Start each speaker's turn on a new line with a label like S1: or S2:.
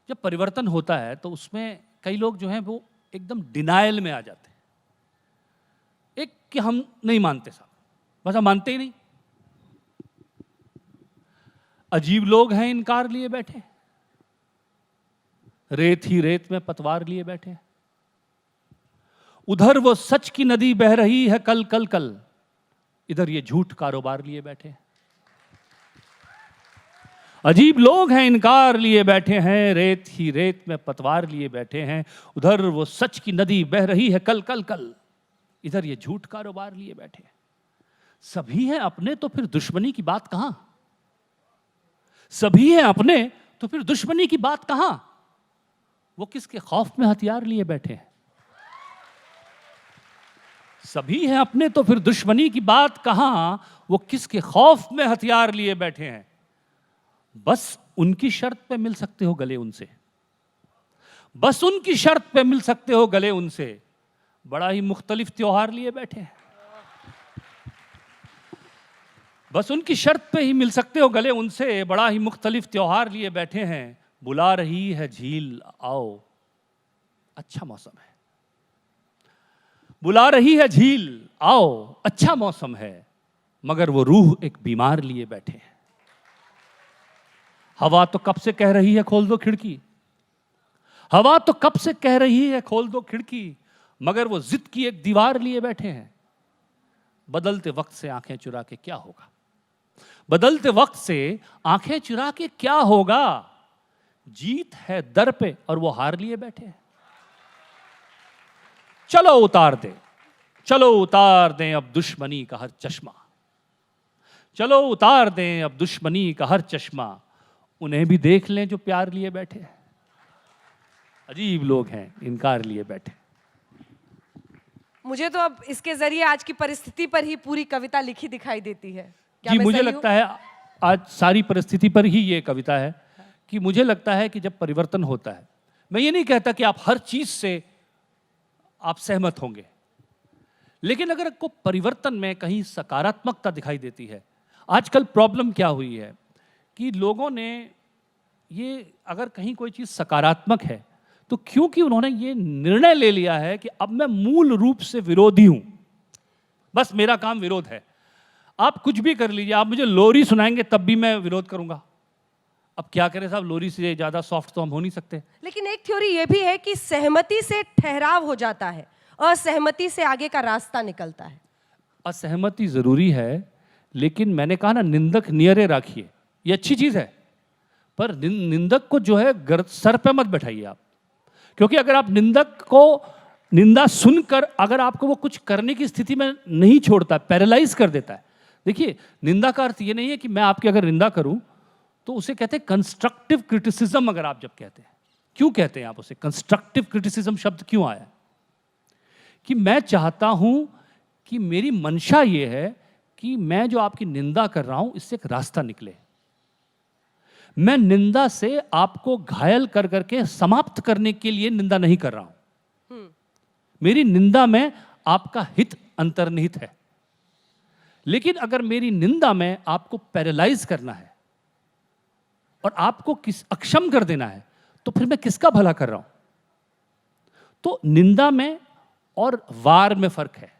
S1: जब परिवर्तन होता है तो उसमें कई लोग जो हैं वो एकदम डिनायल में आ जाते हैं। एक कि हम नहीं मानते साहब, बस हम मानते ही नहीं। अजीब लोग हैं इनकार लिए बैठे, रेत ही रेत में पतवार लिए बैठे। उधर वो सच की नदी बह रही है कल कल कल, इधर ये झूठ कारोबार लिए बैठे। अजीब लोग हैं इनकार लिए बैठे हैं, रेत ही रेत में पतवार लिए बैठे हैं। उधर वो सच की नदी बह रही है कल कल कल, इधर ये झूठ कारोबार लिए बैठे हैं। सभी हैं अपने तो फिर दुश्मनी की बात कहां? सभी हैं अपने तो फिर दुश्मनी की बात कहां? वो किसके खौफ में हथियार लिए बैठे हैं? सभी हैं अपने तो फिर दुश्मनी की बात कहां? वो किसके खौफ में हथियार लिए बैठे हैं? बस उनकी शर्त पे मिल सकते हो गले उनसे, बस उनकी शर्त पे मिल सकते हो गले उनसे। बड़ा ही मुख्तलिफ त्योहार लिए बैठे हैं, बस उनकी शर्त पे ही मिल सकते हो गले उनसे। बड़ा ही मुख्तलिफ त्योहार लिए बैठे हैं। बुला रही है झील आओ, अच्छा मौसम है। बुला रही है झील आओ, अच्छा मौसम है। मगर वो रूह एक बीमार लिए बैठे हैं। हवा तो कब से कह रही है खोल दो खिड़की, हवा तो कब से कह रही है खोल दो खिड़की, मगर वो जिद की एक दीवार लिए बैठे हैं। बदलते वक्त से आंखें चुरा के क्या होगा, बदलते वक्त से आंखें चुरा के क्या होगा। जीत है दर पे और वो हार लिए बैठे हैं। चलो उतार दे, चलो उतार दें अब दुश्मनी का हर चश्मा, चलो उतार दें अब दुश्मनी का हर चश्मा। उन्हें भी देख लें जो प्यार लिए बैठे हैं। अजीब लोग हैं इनकार लिए बैठे।
S2: मुझे तो अब इसके जरिए आज की परिस्थिति पर ही पूरी कविता लिखी दिखाई देती है।
S1: जी, मुझे लगता है आज सारी परिस्थिति पर ही ये कविता है कि मुझे लगता है कि जब परिवर्तन होता है, मैं ये नहीं कहता कि आप हर चीज से आप सहमत होंगे, लेकिन अगर आपको परिवर्तन में कहीं सकारात्मकता दिखाई देती है। आजकल प्रॉब्लम क्या हुई है कि लोगों ने ये अगर कहीं कोई चीज सकारात्मक है तो क्योंकि उन्होंने ये निर्णय ले लिया है कि अब मैं मूल रूप से विरोधी हूं, बस मेरा काम विरोध है। आप कुछ भी कर लीजिए, आप मुझे लोरी सुनाएंगे तब भी मैं विरोध करूंगा। अब क्या करें साहब, लोरी से ज्यादा सॉफ्ट तो हम हो नहीं सकते।
S2: लेकिन एक थ्योरी ये भी है कि सहमति से ठहराव हो जाता है, असहमति से आगे का रास्ता निकलता है।
S1: असहमति जरूरी है, लेकिन मैंने कहा ना, निंदक नियरे राखिए, ये अच्छी चीज है। पर निंदक को जो है सर पे मत बैठाइए आप, क्योंकि अगर आप निंदक को निंदा सुनकर अगर आपको वो कुछ करने की स्थिति में नहीं छोड़ता, पैरालाइज कर देता है। देखिए, निंदा का अर्थ ये नहीं है कि मैं आपकी अगर निंदा करूं तो उसे कहते हैं कंस्ट्रक्टिव क्रिटिसिज्म। अगर आप जब कहते हैं, क्यों कहते हैं आप उसे कंस्ट्रक्टिव क्रिटिसिज्म? शब्द क्यों आया? कि मैं चाहता हूं कि मेरी मंशा ये है कि मैं जो आपकी निंदा कर रहा हूं इससे एक रास्ता निकले। मैं निंदा से आपको घायल कर करके समाप्त करने के लिए निंदा नहीं कर रहा हूं। मेरी निंदा में आपका हित अंतर्निहित है। लेकिन अगर मेरी निंदा में आपको पैरालाइज करना है और आपको अक्षम कर देना है तो फिर मैं किसका भला कर रहा हूं? तो निंदा में और वार में फर्क है।